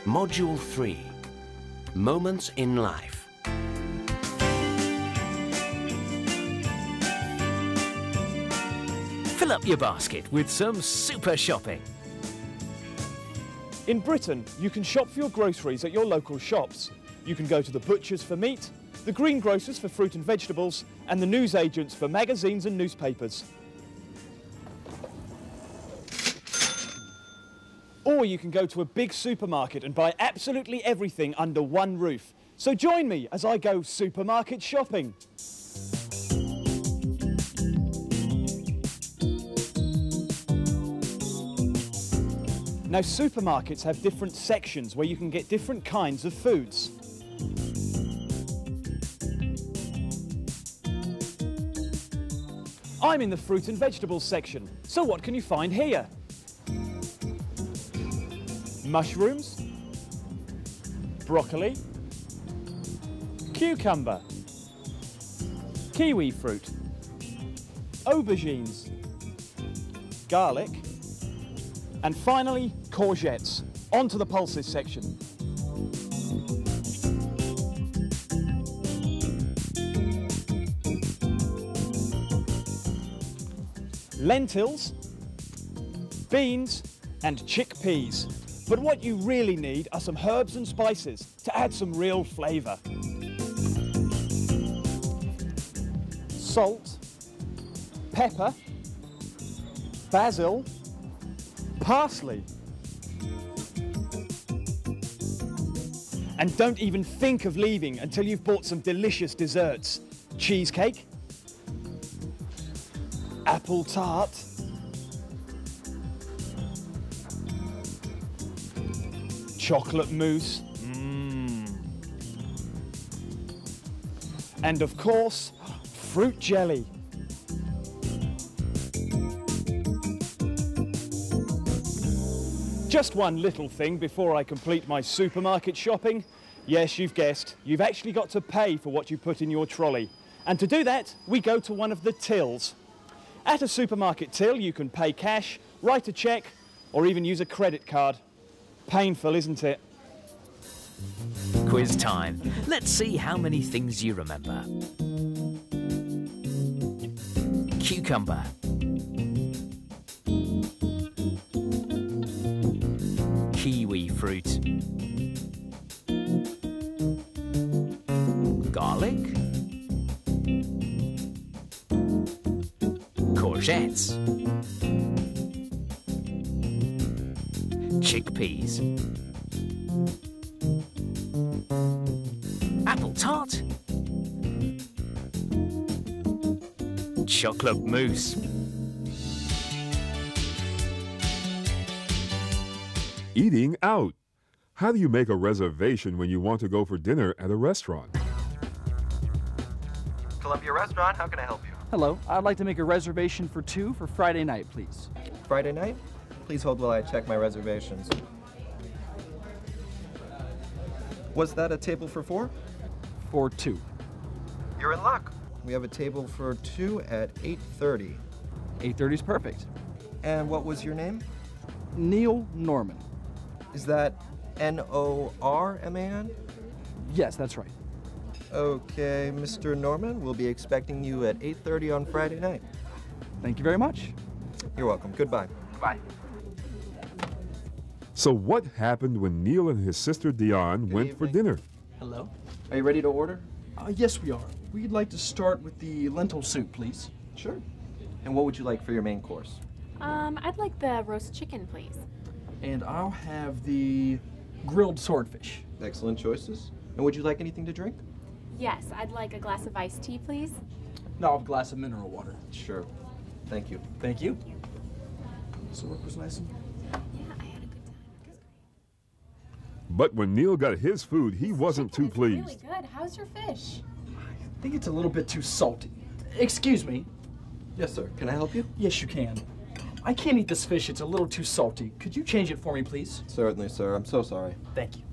Module 3, Moments in Life. Fill up your basket with some super shopping. In Britain, you can shop for your groceries at your local shops. You can go to the butchers for meat, the greengrocers for fruit and vegetables, and the newsagents for magazines and newspapers. Or you can go to a big supermarket and buy absolutely everything under one roof. So join me as I go supermarket shopping. Now, supermarkets have different sections where you can get different kinds of foods. I'm in the fruit and vegetables section, so what can you find here? Mushrooms, broccoli, cucumber, kiwi fruit, aubergines, garlic, and finally, courgettes. On to the pulses section. Lentils, beans, and chickpeas. But what you really need are some herbs and spices to add some real flavour. Salt, pepper, basil, parsley. And don't even think of leaving until you've bought some delicious desserts. Cheesecake, apple tart, chocolate mousse, and of course, fruit jelly. Just one little thing before I complete my supermarket shopping. Yes, you've guessed, you've actually got to pay for what you put in your trolley. And to do that, we go to one of the tills. At a supermarket till, you can pay cash, write a cheque, or even use a credit card. Painful, isn't it? Quiz time. Let's see how many things you remember. Cucumber. Kiwi fruit. Garlic. Courgettes. Chickpeas. Apple tart. Chocolate mousse. Eating out. How do you make a reservation when you want to go for dinner at a restaurant? Columbia Restaurant, how can I help you? Hello, I'd like to make a reservation for 2 for Friday night, please. Friday night? Please hold while I check my reservations. Was that a table for 4? For 2. You're in luck. We have a table for 2 at 8:30. 8:30 is perfect. And what was your name? Neil Norman. Is that N-O-R-M-A-N? Yes, that's right. Okay, Mr. Norman, we'll be expecting you at 8:30 on Friday night. Thank you very much. You're welcome. Goodbye. Bye. So what happened when Neil and his sister Dion went for dinner? Hello. Are you ready to order? Yes, we are. We'd like to start with the lentil soup, please. Sure. And what would you like for your main course? I'd like the roast chicken, please. And I'll have the grilled swordfish. Excellent choices. And would you like anything to drink? Yes, I'd like a glass of iced tea, please. Now a glass of mineral water. Sure. Thank you. Thank you. So work was nice. Yeah, I had a good time. It was great. But when Neil got his food, he wasn't too Chicken is really pleased. good. How's your fish? I think it's a little bit too salty. Excuse me. Yes, sir. Can I help you? Yes, you can. I can't eat this fish. It's a little too salty. Could you change it for me, please? Certainly, sir. I'm so sorry. Thank you.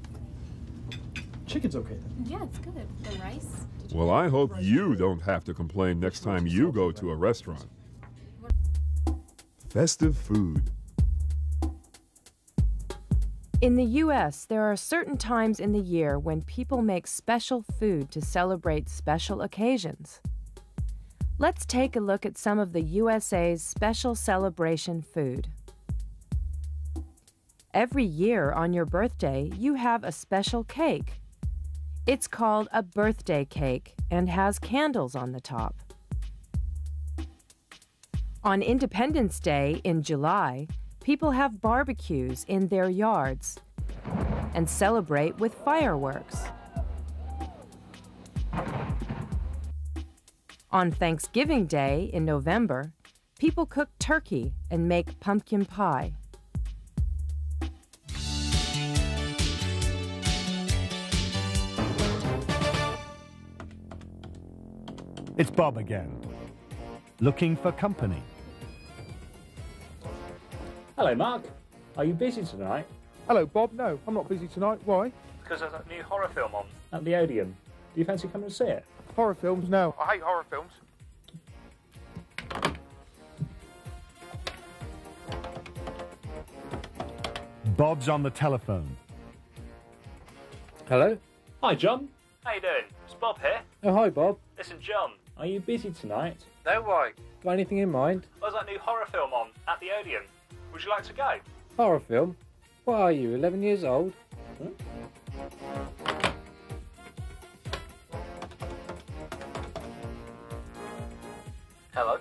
Chicken's okay then. Yeah, it's good. The rice? Well, I hope you don't have to complain next time you go to a restaurant. Festive food. In the U.S., there are certain times in the year when people make special food to celebrate special occasions. Let's take a look at some of the USA's special celebration food. Every year on your birthday, you have a special cake. It's called a birthday cake and has candles on the top. On Independence Day in July, people have barbecues in their yards and celebrate with fireworks. On Thanksgiving Day in November, people cook turkey and make pumpkin pie. It's Bob again, looking for company. Hello, Mark. Are you busy tonight? Hello, Bob. No, I'm not busy tonight. Why? Because there's that new horror film on at the Odeon. Do you fancy coming to see it? Horror films? No. I hate horror films. Bob's on the telephone. Hello? Hi, John. How you doing? It's Bob here. Oh, hi, Bob. Listen, John, are you busy tonight? No, why? Got anything in mind? There's that new horror film on at the Odeon. Would you like to go? Horror film? What are you, 11 years old? Hello?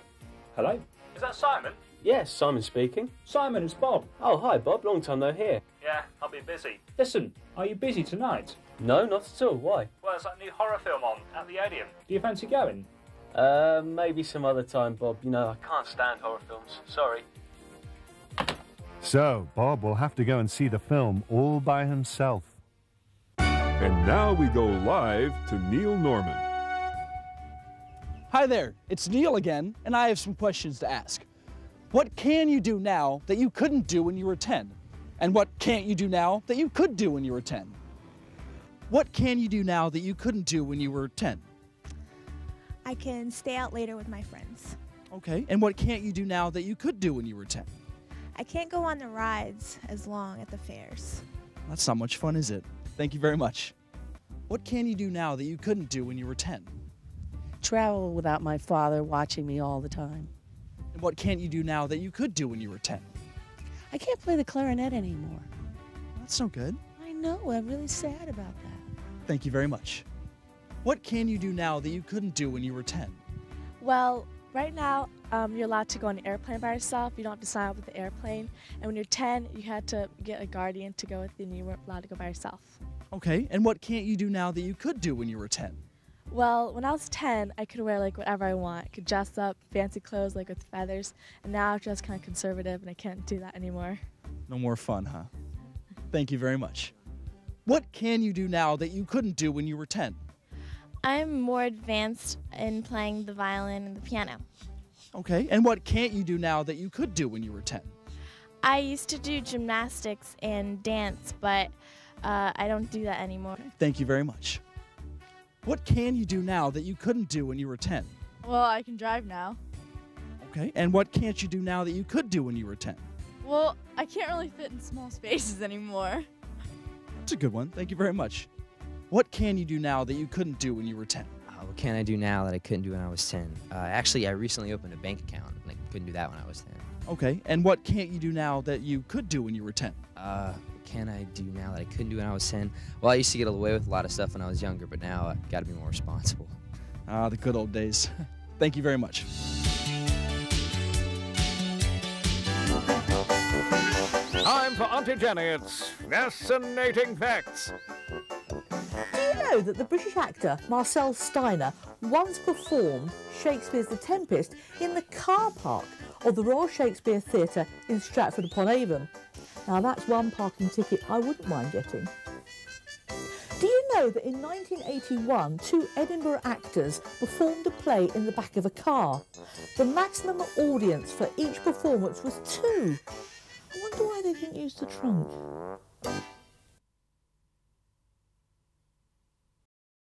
Hello? Is that Simon? Yes, Simon speaking. Simon, it's Bob. Oh, hi, Bob. Long time no hear. Yeah, I'll be busy. Listen, are you busy tonight? No, not at all. Why? Well, there's that new horror film on at the Odeon. Do you fancy going? Maybe some other time, Bob. You know, I can't stand horror films. Sorry. So, Bob will have to go and see the film all by himself. And now we go live to Neil Norman. Hi there, it's Neil again, and I have some questions to ask. What can you do now that you couldn't do when you were 10? And what can't you do now that you could do when you were 10? What can you do now that you couldn't do when you were 10? I can stay out later with my friends. Okay, and what can't you do now that you could do when you were 10? I can't go on the rides as long at the fairs. That's not much fun, is it? Thank you very much. What can you do now that you couldn't do when you were 10? Travel without my father watching me all the time. And what can't you do now that you could do when you were 10? I can't play the clarinet anymore. That's no good. I know, I'm really sad about that. Thank you very much. What can you do now that you couldn't do when you were 10? Well, right now, you're allowed to go on an airplane by yourself. You don't have to sign up with the airplane. And when you're 10, you had to get a guardian to go with you, and you weren't allowed to go by yourself. Okay, and what can't you do now that you could do when you were 10? Well, when I was 10, I could wear like whatever I want. I could dress up, fancy clothes like with feathers. And now I'm just kind of conservative, and I can't do that anymore. No more fun, huh? Thank you very much. What can you do now that you couldn't do when you were 10? I'm more advanced in playing the violin and the piano. Okay, and what can't you do now that you could do when you were 10? I used to do gymnastics and dance, but I don't do that anymore. Thank you very much. What can you do now that you couldn't do when you were 10? Well, I can drive now. Okay, and what can't you do now that you could do when you were 10? Well, I can't really fit in small spaces anymore. That's a good one. Thank you very much. What can you do now that you couldn't do when you were 10? What can I do now that I couldn't do when I was 10? Actually, I recently opened a bank account, and I couldn't do that when I was 10. Okay, and what can't you do now that you could do when you were 10? Can I do now that I couldn't do when I was 10? Well, I used to get away with a lot of stuff when I was younger, but now I've got to be more responsible. The good old days. Thank you very much. Time for Auntie Jenny. It's fascinating facts. Do you know that the British actor Marcel Steiner once performed Shakespeare's The Tempest in the car park of the Royal Shakespeare Theatre in Stratford-upon-Avon? Now that's one parking ticket I wouldn't mind getting. Do you know that in 1981 two Edinburgh actors performed a play in the back of a car? The maximum audience for each performance was 2. I wonder why they didn't use the trunk.